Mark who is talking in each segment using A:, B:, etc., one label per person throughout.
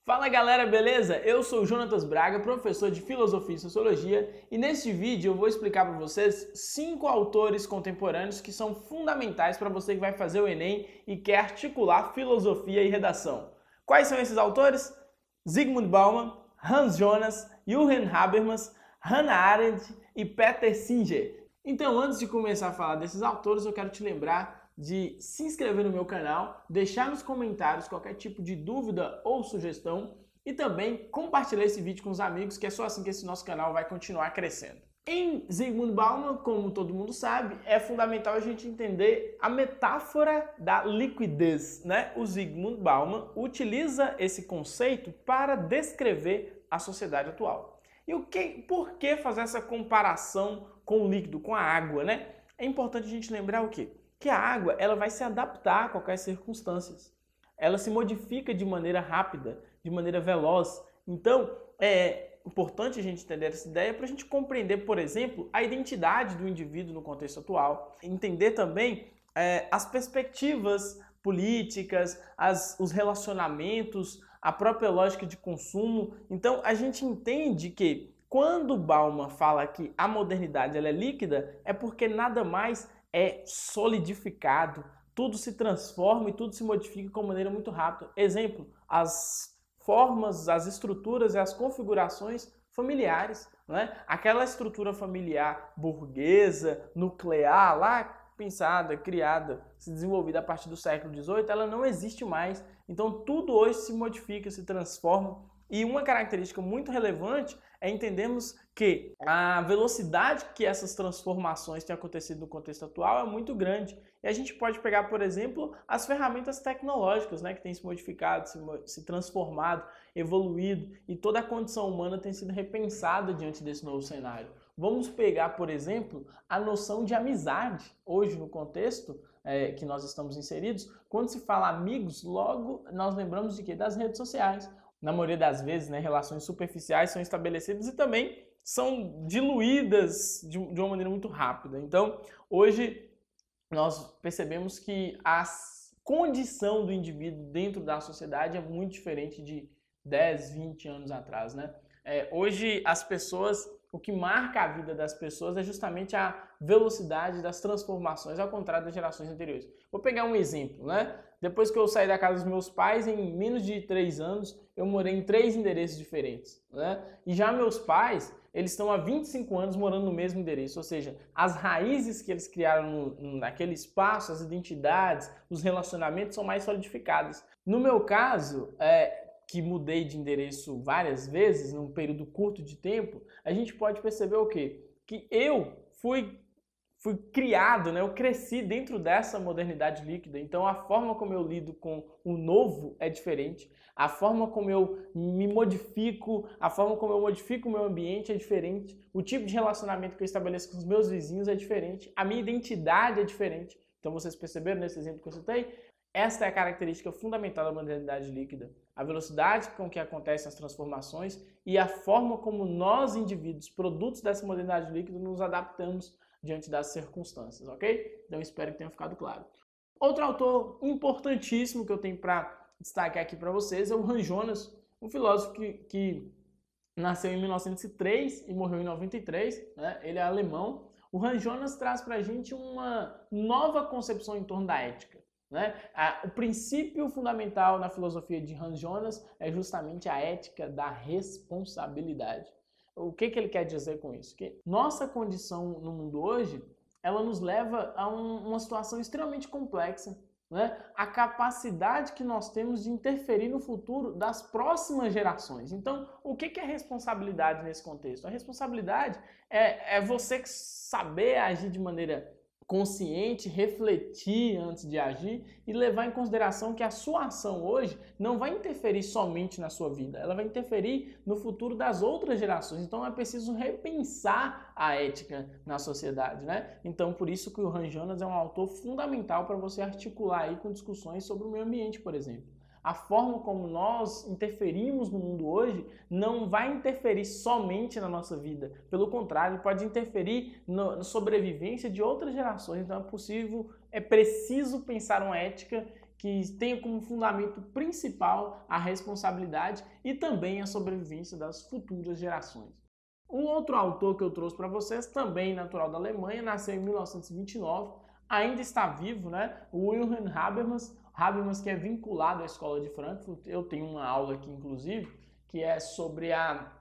A: Fala galera, beleza? Eu sou o Jonatas Braga, professor de Filosofia e Sociologia, e neste vídeo eu vou explicar para vocês 5 autores contemporâneos que são fundamentais para você que vai fazer o Enem e quer articular filosofia e redação. Quais são esses autores? Zygmunt Bauman, Hans Jonas, Jürgen Habermas, Hannah Arendt e Peter Singer. Então, antes de começar a falar desses autores, eu quero te lembrar de se inscrever no meu canal, deixar nos comentários qualquer tipo de dúvida ou sugestão e também compartilhar esse vídeo com os amigos, que é só assim que esse nosso canal vai continuar crescendo. Em Zygmunt Bauman, como todo mundo sabe, é fundamental a gente entender a metáfora da liquidez, né? O Zygmunt Bauman utiliza esse conceito para descrever a sociedade atual. E por que fazer essa comparação com o líquido, com a água, né? É importante a gente lembrar o quê? Que a água ela vai se adaptar a qualquer circunstâncias. Ela se modifica de maneira rápida, de maneira veloz. Então, é importante a gente entender essa ideia para a gente compreender, por exemplo, a identidade do indivíduo no contexto atual. Entender também as perspectivas políticas, os relacionamentos, a própria lógica de consumo. Então, a gente entende que quando Bauman fala que a modernidade ela é líquida, é porque nada mais é solidificado, tudo se transforma e tudo se modifica de maneira muito rápida. Exemplo, as formas, as estruturas e as configurações familiares, né? Aquela estrutura familiar burguesa, nuclear, lá pensada, criada, se desenvolvida a partir do século XVIII, ela não existe mais. Então tudo hoje se modifica, se transforma. E uma característica muito relevante é entendermos que a velocidade que essas transformações têm acontecido no contexto atual é muito grande. E a gente pode pegar, por exemplo, as ferramentas tecnológicas, né, que têm se modificado, se transformado, evoluído, e toda a condição humana tem sido repensada diante desse novo cenário. Vamos pegar, por exemplo, a noção de amizade. Hoje, no contexto que nós estamos inseridos, quando se fala amigos, logo nós lembramos de quê? Das redes sociais. Na maioria das vezes, né, relações superficiais são estabelecidas e também são diluídas de uma maneira muito rápida. Então, hoje, nós percebemos que a condição do indivíduo dentro da sociedade é muito diferente de 10, 20 anos atrás, né? Hoje, as pessoas, o que marca a vida das pessoas é justamente a velocidade das transformações, ao contrário das gerações anteriores. Vou pegar um exemplo, né? Depois que eu saí da casa dos meus pais, em menos de 3 anos, eu morei em 3 endereços diferentes, né? E já meus pais, eles estão há 25 anos morando no mesmo endereço, ou seja, as raízes que eles criaram naquele espaço, as identidades, os relacionamentos são mais solidificadas. No meu caso, que mudei de endereço várias vezes, num período curto de tempo, a gente pode perceber o quê? Que eu fui criado, né? Eu cresci dentro dessa modernidade líquida, então a forma como eu lido com o novo é diferente, a forma como eu me modifico, a forma como eu modifico o meu ambiente é diferente, o tipo de relacionamento que eu estabeleço com os meus vizinhos é diferente, a minha identidade é diferente. Então vocês perceberam nesse exemplo que eu citei? Esta é a característica fundamental da modernidade líquida, a velocidade com que acontecem as transformações e a forma como nós, indivíduos, produtos dessa modernidade líquida, nos adaptamos diante das circunstâncias, ok? Então espero que tenha ficado claro. Outro autor importantíssimo que eu tenho para destacar aqui para vocês é o Hans Jonas, um filósofo que nasceu em 1903 e morreu em 93, né? Ele é alemão. O Hans Jonas traz para a gente uma nova concepção em torno da ética, né? O princípio fundamental na filosofia de Hans Jonas é justamente a ética da responsabilidade. O que ele quer dizer com isso? Que nossa condição no mundo hoje, ela nos leva a uma situação extremamente complexa, né? A capacidade que nós temos de interferir no futuro das próximas gerações. Então, o que é responsabilidade nesse contexto? A responsabilidade é você saber agir de maneira consciente, refletir antes de agir e levar em consideração que a sua ação hoje não vai interferir somente na sua vida, ela vai interferir no futuro das outras gerações. Então é preciso repensar a ética na sociedade, né? Então por isso que o Hans Jonas é um autor fundamental para você articular aí com discussões sobre o meio ambiente, por exemplo. A forma como nós interferimos no mundo hoje não vai interferir somente na nossa vida. Pelo contrário, pode interferir na sobrevivência de outras gerações. Então é preciso pensar uma ética que tenha como fundamento principal a responsabilidade e também a sobrevivência das futuras gerações. Um outro autor que eu trouxe para vocês, também natural da Alemanha, nasceu em 1929, ainda está vivo, né? O Wilhelm Habermas, que é vinculado à Escola de Frankfurt. Eu tenho uma aula aqui, inclusive, que é sobre a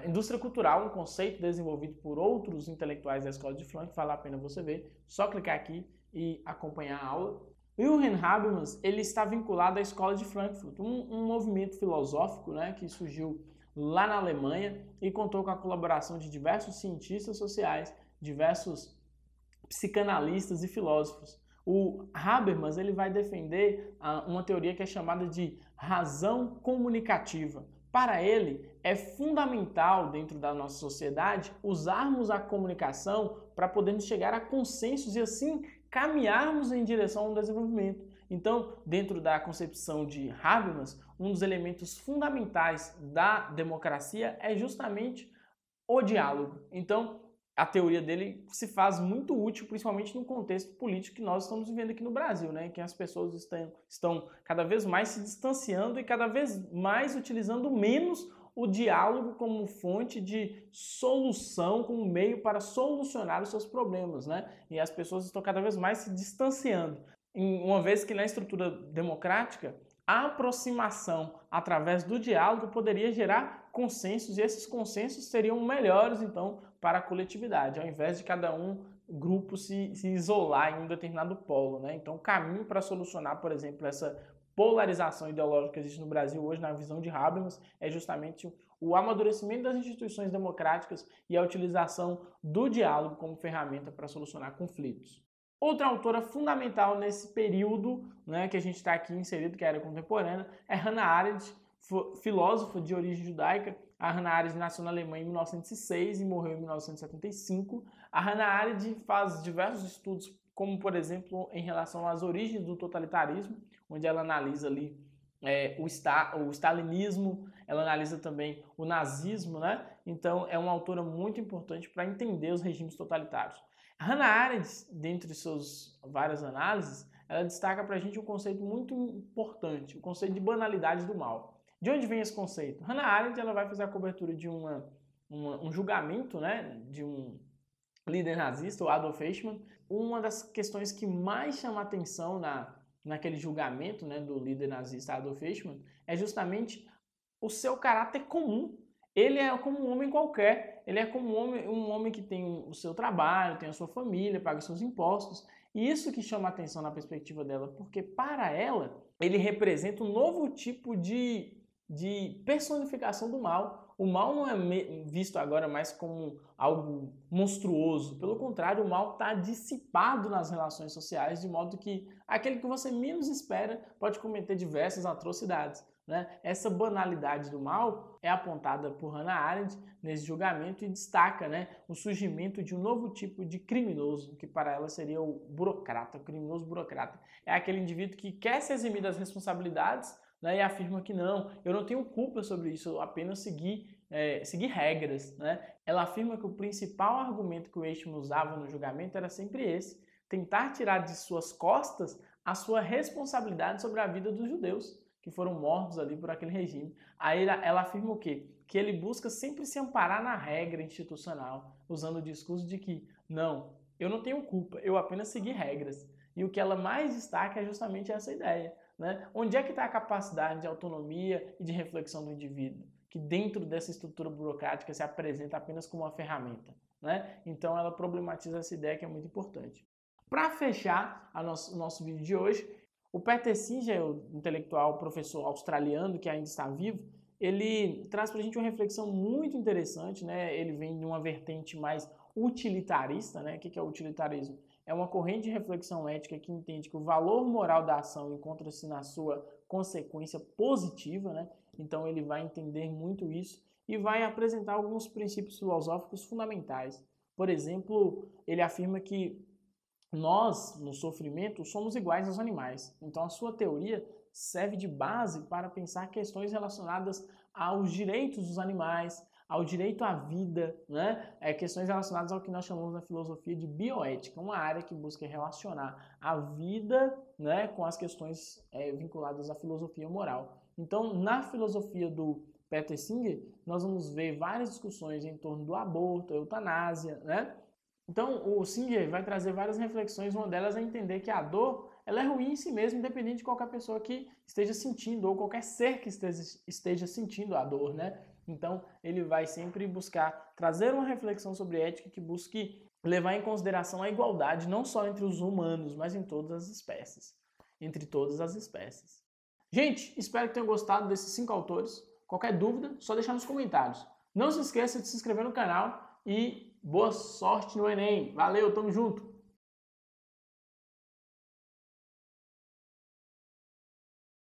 A: indústria cultural, um conceito desenvolvido por outros intelectuais da Escola de Frankfurt. Vale a pena você ver, só clicar aqui e acompanhar a aula. Wilhelm Habermas, ele está vinculado à Escola de Frankfurt, um movimento filosófico, né, que surgiu lá na Alemanha e contou com a colaboração de diversos cientistas sociais, diversos psicanalistas e filósofos. O Habermas, ele vai defender uma teoria que é chamada de razão comunicativa. Para ele, é fundamental dentro da nossa sociedade usarmos a comunicação para podermos chegar a consensos e assim caminharmos em direção ao desenvolvimento. Então, dentro da concepção de Habermas, um dos elementos fundamentais da democracia é justamente o diálogo. Então, a teoria dele se faz muito útil, principalmente no contexto político que nós estamos vivendo aqui no Brasil, né? Que as pessoas estão cada vez mais se distanciando e cada vez mais utilizando menos o diálogo como fonte de solução, como meio para solucionar os seus problemas, né? E as pessoas estão cada vez mais se distanciando. Uma vez que na estrutura democrática, a aproximação através do diálogo poderia gerar consensos, e esses consensos seriam melhores, então, para a coletividade, ao invés de cada grupo se isolar em um determinado polo, né? Então, o caminho para solucionar, por exemplo, essa polarização ideológica que existe no Brasil hoje, na visão de Habermas, é justamente o amadurecimento das instituições democráticas e a utilização do diálogo como ferramenta para solucionar conflitos. Outra autora fundamental nesse período, né, que a gente está aqui inserido, que é a era contemporânea, é Hannah Arendt, filósofa de origem judaica. A Hannah Arendt nasceu na Alemanha em 1906 e morreu em 1975. A Hannah Arendt faz diversos estudos, como, por exemplo, em relação às origens do totalitarismo, onde ela analisa ali o stalinismo, ela analisa também o nazismo, né? Então, é uma autora muito importante para entender os regimes totalitários. Hannah Arendt, dentre suas várias análises, ela destaca para a gente um conceito muito importante, o conceito de banalidade do mal. De onde vem esse conceito? Hannah Arendt ela vai fazer a cobertura de um julgamento, né, de um líder nazista, o Adolf Eichmann. Uma das questões que mais chama a atenção naquele julgamento, né, do líder nazista Adolf Eichmann é justamente o seu caráter comum. Ele é como um homem qualquer, ele é como um homem que tem o seu trabalho, tem a sua família, paga os seus impostos. E isso que chama a atenção na perspectiva dela, porque para ela, ele representa um novo tipo de personificação do mal. O mal não é visto agora mais como algo monstruoso. Pelo contrário, o mal está dissipado nas relações sociais, de modo que aquele que você menos espera pode cometer diversas atrocidades. Né? Essa banalidade do mal é apontada por Hannah Arendt nesse julgamento e destaca, né, o surgimento de um novo tipo de criminoso, que para ela seria o burocrata, o criminoso burocrata. É aquele indivíduo que quer se eximir das responsabilidades, né, e afirma que não, eu não tenho culpa sobre isso, eu apenas seguir regras. Né? Ela afirma que o principal argumento que o Eichmann usava no julgamento era sempre esse, tentar tirar de suas costas a sua responsabilidade sobre a vida dos judeus, que foram mortos ali por aquele regime. Aí ela afirma o quê? Que ele busca sempre se amparar na regra institucional, usando o discurso de que, não, eu não tenho culpa, eu apenas segui regras. E o que ela mais destaca é justamente essa ideia. Né? Onde é que está a capacidade de autonomia e de reflexão do indivíduo? Que dentro dessa estrutura burocrática se apresenta apenas como uma ferramenta. Né? Então ela problematiza essa ideia que é muito importante. Para fechar o nosso vídeo de hoje, o Peter Singer, o intelectual professor australiano que ainda está vivo, ele traz para a gente uma reflexão muito interessante, né? Ele vem de uma vertente mais utilitarista, né? O que é o utilitarismo? É uma corrente de reflexão ética que entende que o valor moral da ação encontra-se na sua consequência positiva, né? Então ele vai entender muito isso e vai apresentar alguns princípios filosóficos fundamentais. Por exemplo, ele afirma que nós, no sofrimento, somos iguais aos animais. Então, a sua teoria serve de base para pensar questões relacionadas aos direitos dos animais, ao direito à vida, né? Questões relacionadas ao que nós chamamos na filosofia de bioética, uma área que busca relacionar a vida, né, com as questões vinculadas à filosofia moral. Então, na filosofia do Peter Singer, nós vamos ver várias discussões em torno do aborto, eutanásia, né? Então, o Singer vai trazer várias reflexões, uma delas é entender que a dor ela é ruim em si mesma, independente de qualquer pessoa que esteja sentindo, ou qualquer ser que esteja sentindo a dor, né? Então, ele vai sempre buscar trazer uma reflexão sobre ética que busque levar em consideração a igualdade, não só entre os humanos, mas em todas as espécies, entre todas as espécies. Gente, espero que tenham gostado desses 5 autores. Qualquer dúvida, só deixar nos comentários. Não se esqueça de se inscrever no canal e boa sorte no Enem. Valeu, tamo junto!